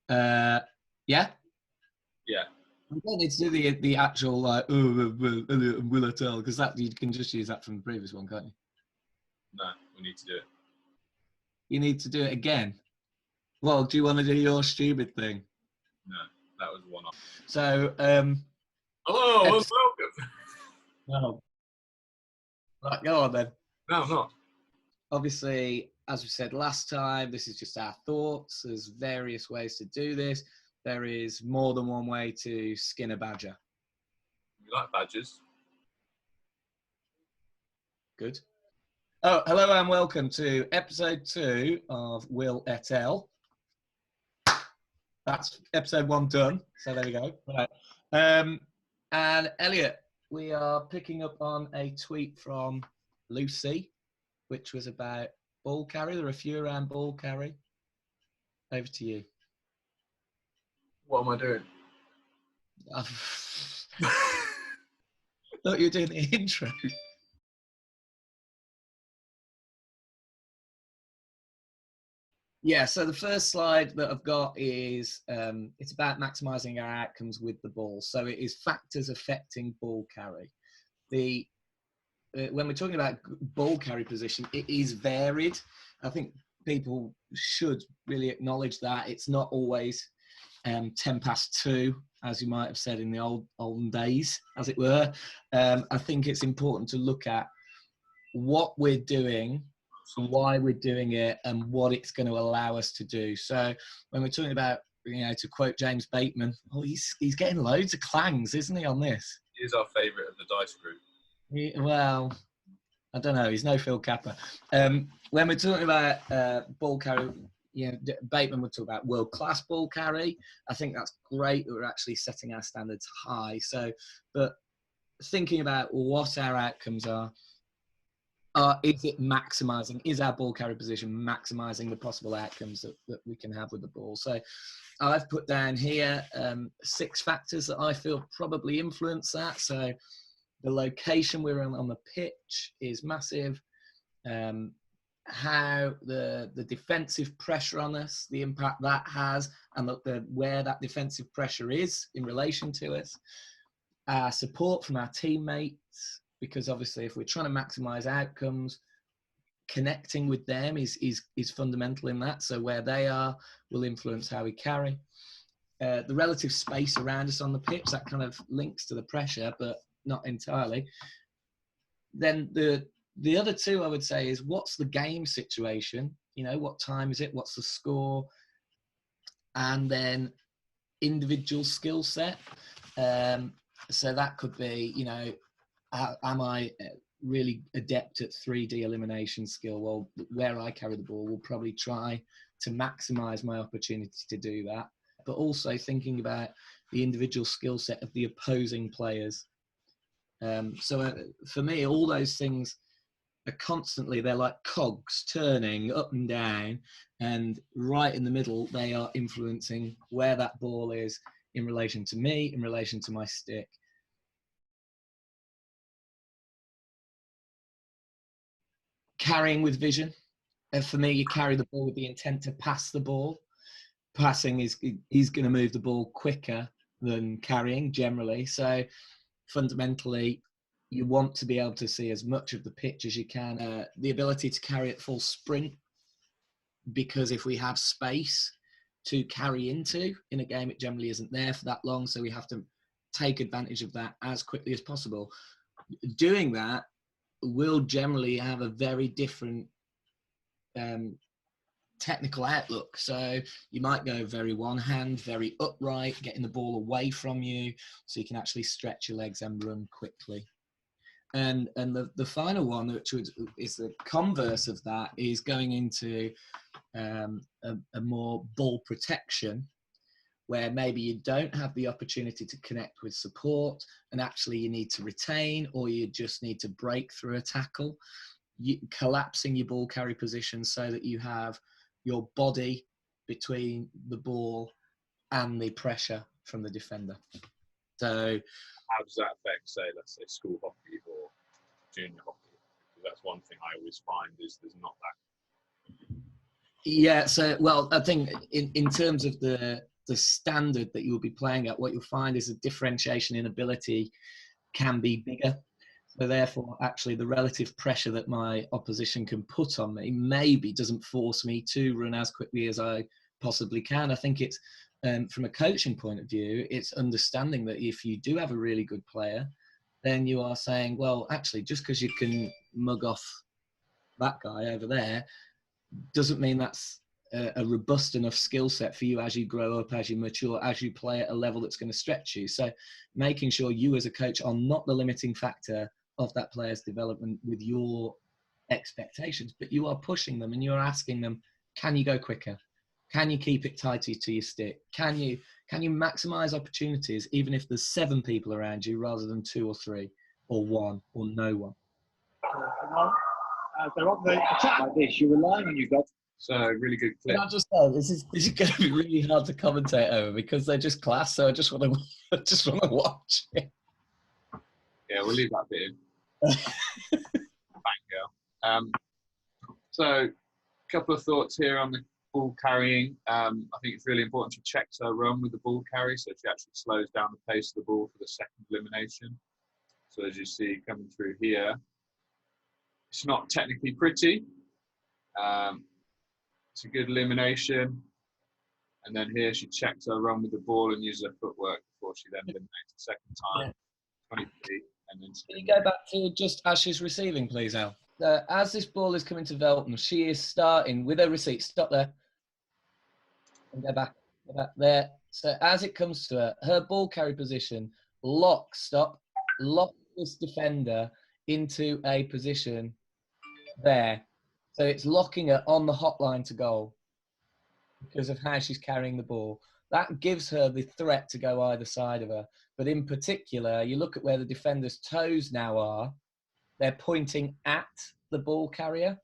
Yeah. Yeah. We don't need to do the actual like will I tell, because that you can just use that from the previous one, can't you? No, we need to do it. You need to do it again. Well, do you want to do your stupid thing? No, that was one off. So, hello and welcome. No. Right, go on then. No, I'm not. Obviously, as we said last time, this is just our thoughts. There's various ways to do this. There is more than one way to skin a badger. You like badgers? Good. Oh, hello and welcome to episode 2 of Will et al. That's episode 1 done. So there we go. Right. And Elliot, we are picking up on a tweet from Lucy, which was about ball carry. There are a few around ball carry. Over to you. What am I doing? I thought you were doing the intro. Yeah, so the first slide that I've got is it's about maximising our outcomes with the ball. So it is factors affecting ball carry. When we're talking about ball carry position, it is varied. I think people should really acknowledge that it's not always 10 past 2, as you might have said in the olden days, as it were. I think it's important to look at what we're doing, why we're doing it, and what it's going to allow us to do. So when we're talking about, to quote James Bateman, he's getting loads of clangs, isn't he, on this? He is our favourite of the dice group. Well, I don't know. He's no Phil Capper. When we're talking about ball carry, Bateman would talk about world-class ball carry. I think that's great that we're actually setting our standards high. So, but thinking about what our outcomes are, is it maximising? Is our ball carry position maximising the possible outcomes that we can have with the ball? So I've put down here 6 factors that I feel probably influence that. So the location we're on the pitch is massive. How the defensive pressure on us, the impact that has, and where that defensive pressure is in relation to us. Support from our teammates, because obviously if we're trying to maximise outcomes, connecting with them is fundamental in that. So where they are will influence how we carry. The relative space around us on the pitch, that kind of links to the pressure, but not entirely. Then the other 2 I would say is, what's the game situation? What time is it? What's the score? And then individual skill set. So that could be, am I really adept at 3D elimination skill? Well, where I carry the ball, we'll probably try to maximise my opportunity to do that. But also thinking about the individual skill set of the opposing players. So for me, all those things are constantly, they're like cogs turning up and down, and right in the middle, they are influencing where that ball is in relation to me, in relation to my stick. Carrying with vision. And for me, you carry the ball with the intent to pass the ball. Passing is going to move the ball quicker than carrying generally. So fundamentally, you want to be able to see as much of the pitch as you can. The ability to carry at full sprint, because if we have space to carry into in a game, it generally isn't there for that long. So we have to take advantage of that as quickly as possible. Doing that will generally have a very different technical outlook. So you might go very one hand, very upright, getting the ball away from you so you can actually stretch your legs and run quickly. And the final one, which is the converse of that, is going into a more ball protection, where maybe you don't have the opportunity to connect with support and actually you need to retain, or you just need to break through a tackle. Collapsing your ball carry position so that you have your body between the ball and the pressure from the defender. So how does that affect, say, let's say school hockey or junior hockey? Because that's one thing I always find is there's not that. Yeah, so, well, I think in terms of the the standard that you will be playing at, what you'll find is a differentiation in ability can be bigger. So therefore, actually, the relative pressure that my opposition can put on me maybe doesn't force me to run as quickly as I possibly can. I think it's, from a coaching point of view, it's understanding that if you do have a really good player, then you are saying, well, actually, just because you can mug off that guy over there doesn't mean that's a robust enough skill set for you as you grow up, as you mature, as you play at a level that's going to stretch you. So making sure you as a coach are not the limiting factor of that player's development with your expectations, but you are pushing them and you're asking them, can you go quicker? Can you keep it tighter to your stick? Can you maximize opportunities even if there's 7 people around you rather than 2 or 3 or 1 or no one? They're on the attack like this, you're relying on your God. So really good clip. Can I just say, this is going to be really hard to commentate over because they're just class. So I just want to watch it. Yeah, we'll leave that bit in. Bang girl. So a couple of thoughts here on the ball carrying. I think it's really important she checks her run with the ball carry, so she actually slows down the pace of the ball for the second elimination. So as you see coming through here, it's not technically pretty. It's a good elimination. And then here she checks her run with the ball and uses her footwork before she then eliminates the second time. 20 feet. And then Can you go back to just as she's receiving, please, Al? As this ball is coming to Velton, she is starting with her receipt. Stop there. And go back there. So as it comes to her ball carry position, lock this defender into a position there. So it's locking her on the hotline to goal because of how she's carrying the ball. That gives her the threat to go either side of her. But in particular, you look at where the defender's toes now are, they're pointing at the ball carrier.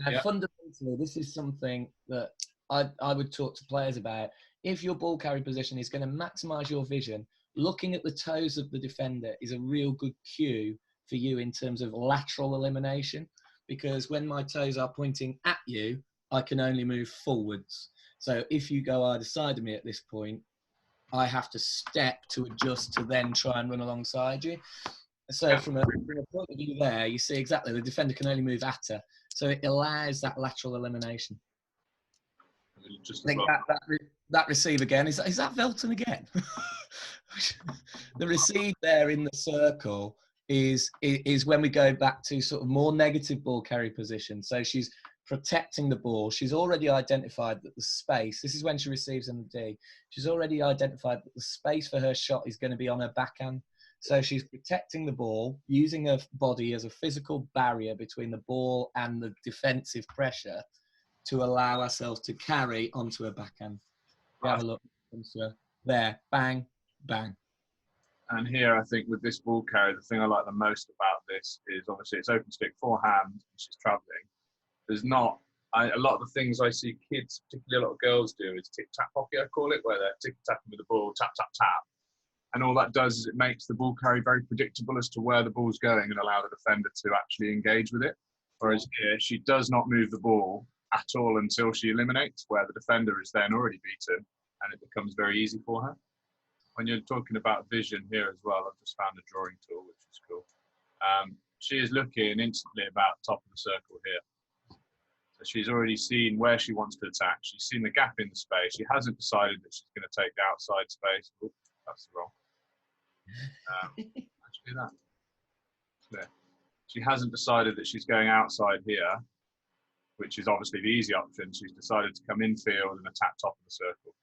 And fundamentally, this is something that I would talk to players about. If your ball carry position is going to maximize your vision, looking at the toes of the defender is a real good cue for you in terms of lateral elimination. Because when my toes are pointing at you, I can only move forwards. So if you go either side of me at this point, I have to step to adjust to then try and run alongside you. So from a point of view there, you see exactly the defender can only move at her. So it allows that lateral elimination. just I think that receive again, is that Velton again? The receive there in the circle is when we go back to sort of more negative ball carry position. So she's protecting the ball. She's already identified that the space, this is when she receives in the D, she's already identified that the space for her shot is going to be on her backhand. So she's protecting the ball, using her body as a physical barrier between the ball and the defensive pressure to allow ourselves to carry onto her backhand. We have a look. There, bang, bang. And here, I think with this ball carry, the thing I like the most about this is obviously it's open stick forehand, and she's travelling. There's not, a lot of the things I see kids, particularly a lot of girls do, is tic-tac hockey, I call it, where they're tic-taccing with the ball, tap, tap, tap. And all that does is it makes the ball carry very predictable as to where the ball's going and allow the defender to actually engage with it. Whereas here, she does not move the ball at all until she eliminates, where the defender is then already beaten, and it becomes very easy for her. When you're talking about vision here as well, I've just found a drawing tool, which is cool. She is looking instantly about top of the circle here. So she's already seen where she wants to attack. She's seen the gap in the space. She hasn't decided that she's going to take the outside space. Oops, that's wrong. Actually, that. There. She hasn't decided that she's going outside here, which is obviously the easy option. She's decided to come infield and attack top of the circle.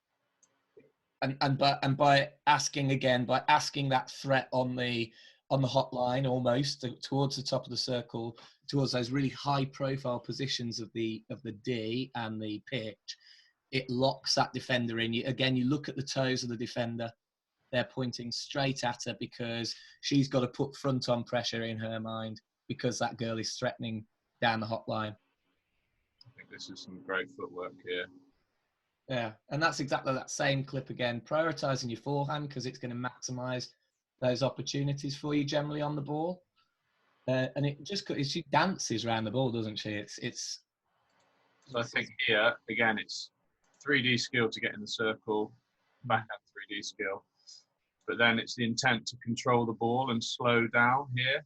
And by asking that threat on the hotline almost towards the top of the circle, towards those really high profile positions of the D and the pitch, it locks that defender in. You look at the toes of the defender, they're pointing straight at her because she's got to put front on pressure in her mind because that girl is threatening down the hotline. I think this is some great footwork here. Yeah, and that's exactly that same clip again. Prioritising your forehand because it's going to maximise those opportunities for you generally on the ball. And she dances around the ball, doesn't she? It's. So I think here again, it's 3D skill to get in the circle, backhand 3D skill. But then it's the intent to control the ball and slow down here.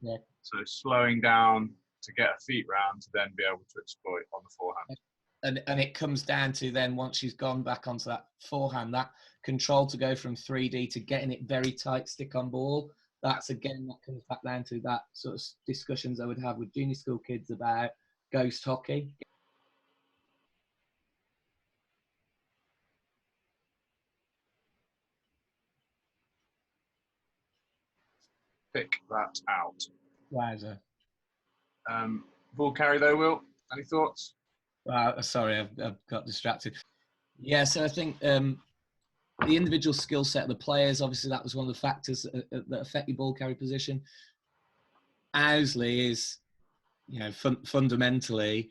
Yeah. So slowing down to get a feet round to then be able to exploit on the forehand. And it comes down to then, once she's gone back onto that forehand, that control to go from 3D to getting it very tight stick on ball. That's again, that comes back down to that sort of discussions I would have with junior school kids about ghost hockey. Pick that out. Wowzer. Ball carry though, Will? Any thoughts? Sorry, I've got distracted. Yeah, so I think the individual skill set of the players, obviously that was one of the factors that affect your ball carry position. Owsley is, fundamentally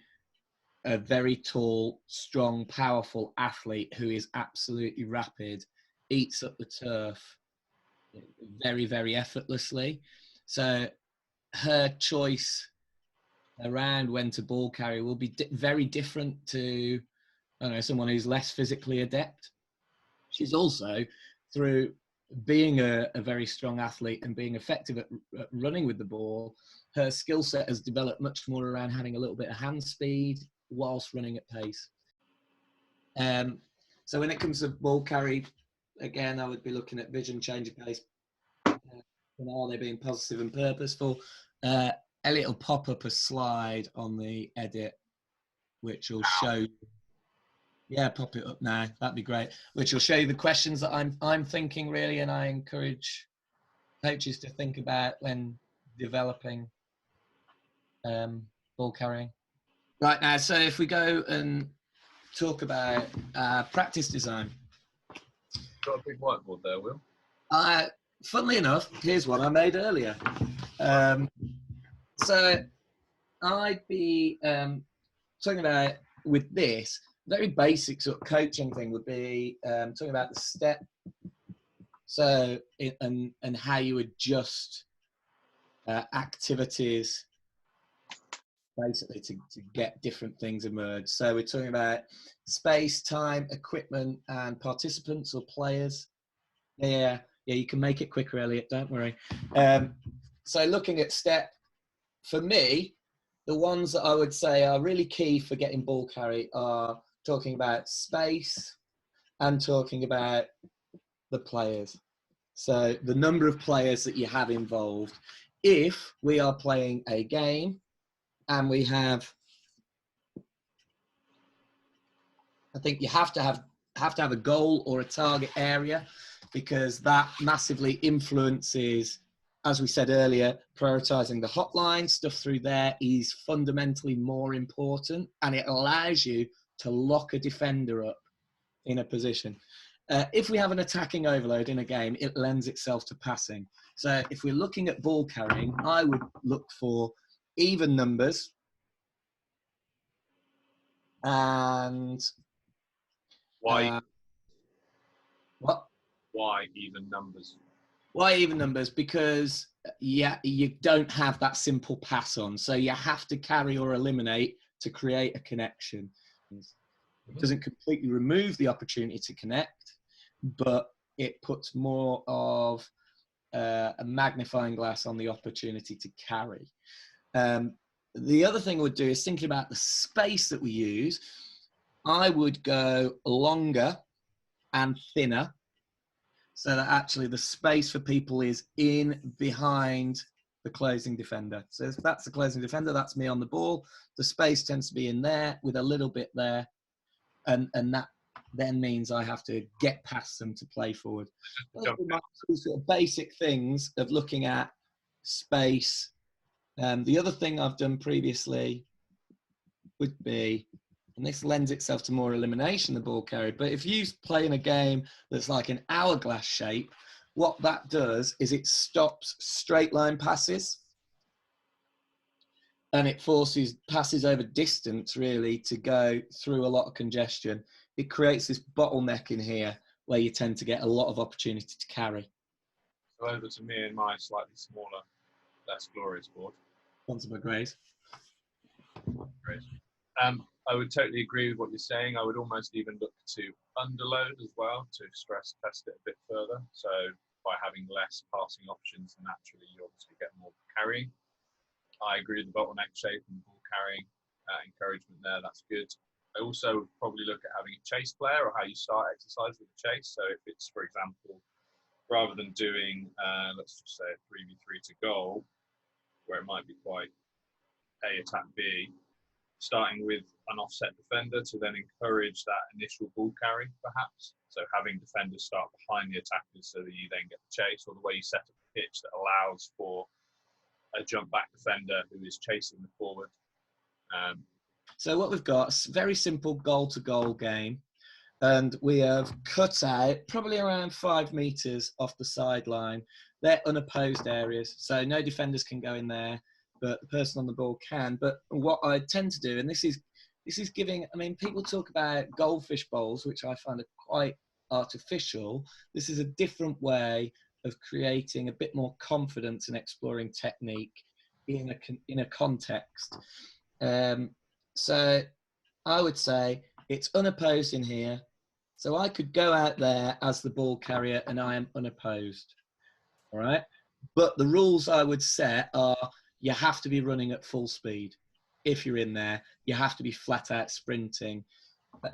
a very tall, strong, powerful athlete who is absolutely rapid, eats up the turf very, very effortlessly. So her choice around when to ball carry will be very different to, I don't know, someone who's less physically adept. She's also, through being a very strong athlete and being effective at running with the ball, her skill set has developed much more around having a little bit of hand speed whilst running at pace. So when it comes to ball carry, again, I would be looking at vision, change of pace. Are they being positive and purposeful? Elliot will pop up a slide on the edit, which will show. Yeah, pop it up now. That'd be great. Which will show you the questions that I'm thinking really, and I encourage coaches to think about when developing ball carrying. Right now, so if we go and talk about practice design. Got a big whiteboard there, Will? Funnily enough, here's one I made earlier. So I'd be talking about, with this, very basic sort of coaching thing would be talking about the step. So, and how you adjust activities basically to get different things emerge. So we're talking about space, time, equipment, and participants or players. Yeah, you can make it quicker, Elliot, don't worry. So looking at step, for me, the ones that I would say are really key for getting ball carry are talking about space and talking about the players. So the number of players that you have involved. If we are playing a game and we have, I think you have to have a goal or a target area, because that massively influences, as we said earlier, prioritizing the hotline stuff through there is fundamentally more important, and it allows you to lock a defender up in a position. If we have an attacking overload in a game, it lends itself to passing. So if we're looking at ball carrying, I would look for even numbers and Why? What? Why even numbers? Why even numbers? Because you don't have that simple pass on, so you have to carry or eliminate to create a connection. It doesn't completely remove the opportunity to connect, but it puts more of a magnifying glass on the opportunity to carry. The other thing I would do is thinking about the space that we use. I would go longer and thinner, so that actually the space for people is in behind the closing defender. So if that's the closing defender, that's me on the ball. The space tends to be in there with a little bit there. And that then means I have to get past them to play forward. Those sort of basic things of looking at space. The other thing I've done previously would be, and this lends itself to more elimination, the ball carry, but if you play in a game that's like an hourglass shape, what that does is it stops straight line passes, and it forces passes over distance really to go through a lot of congestion. It creates this bottleneck in here where you tend to get a lot of opportunity to carry. So over to me and my slightly smaller, less glorious board. Sponsored by Grace. Great. I would totally agree with what you're saying. I would almost even look to underload as well to stress test it a bit further. So by having less passing options, naturally you obviously get more carrying. I agree with the bottleneck shape and ball carrying encouragement there. That's good. I also would probably look at having a chase player or how you start exercise with a chase. So if it's, for example, rather than doing, let's just say a 3v3 to goal, where it might be quite A attack B, starting with an offset defender to then encourage that initial ball carry, perhaps. So having defenders start behind the attackers so that you then get the chase, or the way you set up a pitch that allows for a jump back defender who is chasing the forward. So what we've got is a very simple goal-to-goal game. And we have cut out probably around 5 metres off the sideline. They're unopposed areas, so no defenders can go in there, but the person on the ball can. But what I tend to do, and this is giving, I mean, people talk about goldfish bowls, which I find are quite artificial. This is a different way of creating a bit more confidence and exploring technique in a context. So I would say it's unopposed in here. So I could go out there as the ball carrier and I am unopposed. All right. But the rules I would set are you have to be running at full speed. If you're in there, you have to be flat out sprinting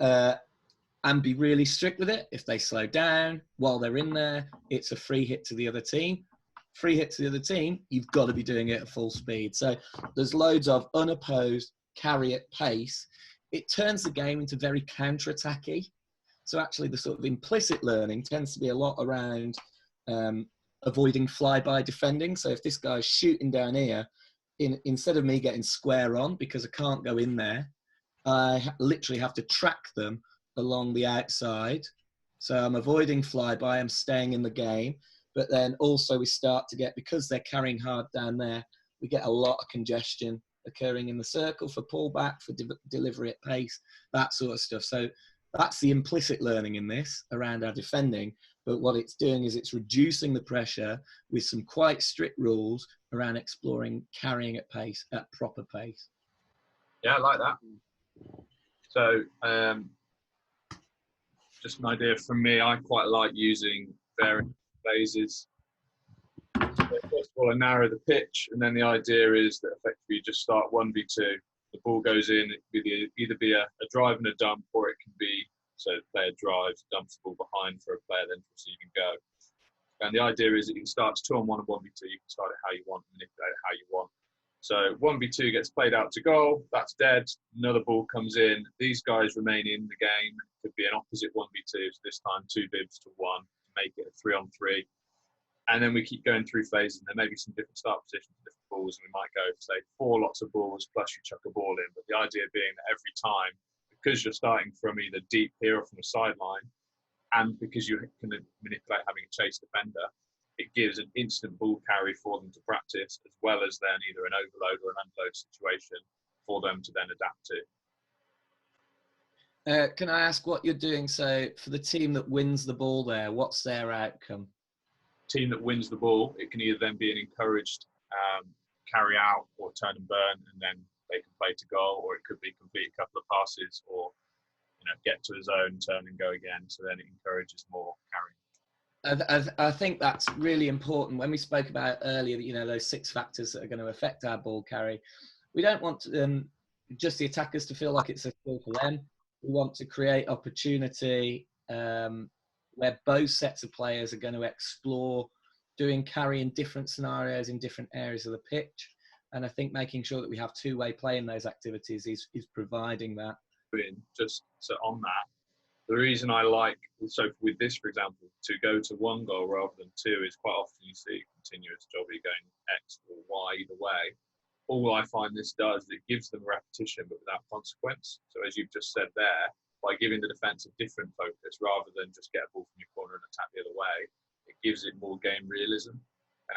and be really strict with it. If they slow down while they're in there, it's a free hit to the other team. Free hit to the other team, you've got to be doing it at full speed. So there's loads of unopposed, carry at pace. It turns the game into very counter-attacky. So actually the sort of implicit learning tends to be a lot around avoiding flyby defending. So if this guy's shooting down here, instead of me getting square on because I can't go in there, I literally have to track them along the outside. So I'm avoiding flyby, I'm staying in the game. But then also we start to get, because they're carrying hard down there, we get a lot of congestion occurring in the circle for pullback, for delivery at pace, that sort of stuff. So that's the implicit learning in this around our defending. But what it's doing is it's reducing the pressure with some quite strict rules around exploring carrying at pace, at proper pace. Yeah, I like that. So just an idea from me, I quite like using various phases. So first of all, I narrow the pitch, and then the idea is that effectively you just start 1v2. The ball goes in, it can either be a drive and a dump, or it can be, so the player drives, dumps the ball behind for a player then to receive and go. And the idea is that you can start 2-on-1 and 1v2, you can start it how you want, manipulate it how you want. So 1v2 gets played out to goal, that's dead, another ball comes in, these guys remain in the game, could be an opposite 1v2, so this time 2 bibs to 1, to make it a 3-on-3. And then we keep going through phases, and there may be some different start positions, different balls, and we might go, say, 4 lots of balls, plus you chuck a ball in. But the idea being that every time, because you're starting from either deep here or from a sideline, and because you can manipulate having a chase defender, it gives an instant ball carry for them to practice, as well as then either an overload or an unload situation for them to then adapt to. Can I ask what you're doing? So for the team that wins the ball there, what's their outcome? Team that wins the ball, it can either then be an encouraged carry out or turn and burn, and then they can play to goal, or it could be complete a couple of passes, or get to the zone, turn and go again. So then it encourages more carrying. I think that's really important. When we spoke about earlier, those 6 factors that are going to affect our ball carry, we don't want just the attackers to feel like it's a skill for them. We want to create opportunity where both sets of players are going to explore doing carry in different scenarios in different areas of the pitch. And I think making sure that we have two-way play in those activities is providing that. Just so on that, the reason I like, so with this, for example, to go to 1 goal rather than 2 is quite often you see continuous jobby going X or Y either way. All I find this does is it gives them repetition but without consequence. So as you've just said there, by giving the defence a different focus rather than just get a ball from your corner and attack the other way, it gives it more game realism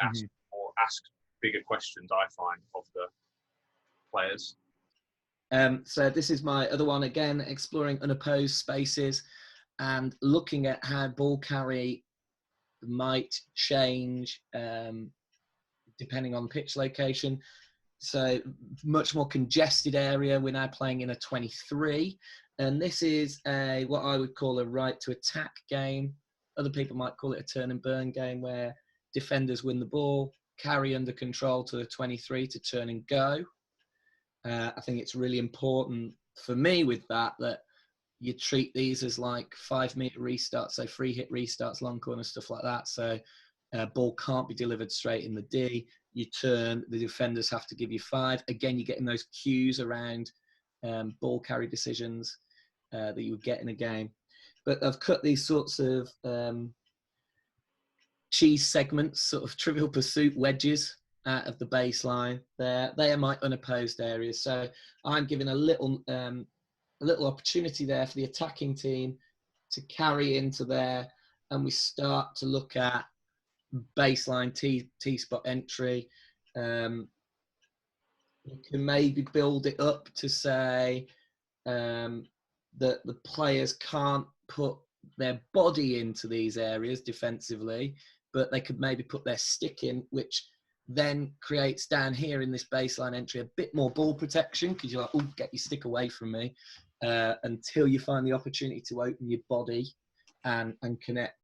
and ask bigger questions, I find, of the players. So this is my other one, again, exploring unopposed spaces and looking at how ball carry might change depending on pitch location. So much more congested area. We're now playing in a 23. And this is what I would call a right to attack game. Other people might call it a turn and burn game, where defenders win the ball, carry under control to the 23 to turn and go. I think it's really important for me with that you treat these as like 5-meter restarts, so free hit restarts, long corner, stuff like that. So ball can't be delivered straight in the D. You turn, the defenders have to give you 5. Again, you're getting those cues around ball carry decisions that you would get in a game. But I've cut these sorts of cheese segments, sort of Trivial Pursuit wedges out of the baseline. They are my unopposed areas. So I'm giving a little opportunity there for the attacking team to carry into there, and we start to look at baseline T-spot entry. You can maybe build it up to say that the players can't put their body into these areas defensively, but they could maybe put their stick in, which then creates down here in this baseline entry a bit more ball protection, because you're like, oh, get your stick away from me, until you find the opportunity to open your body and connect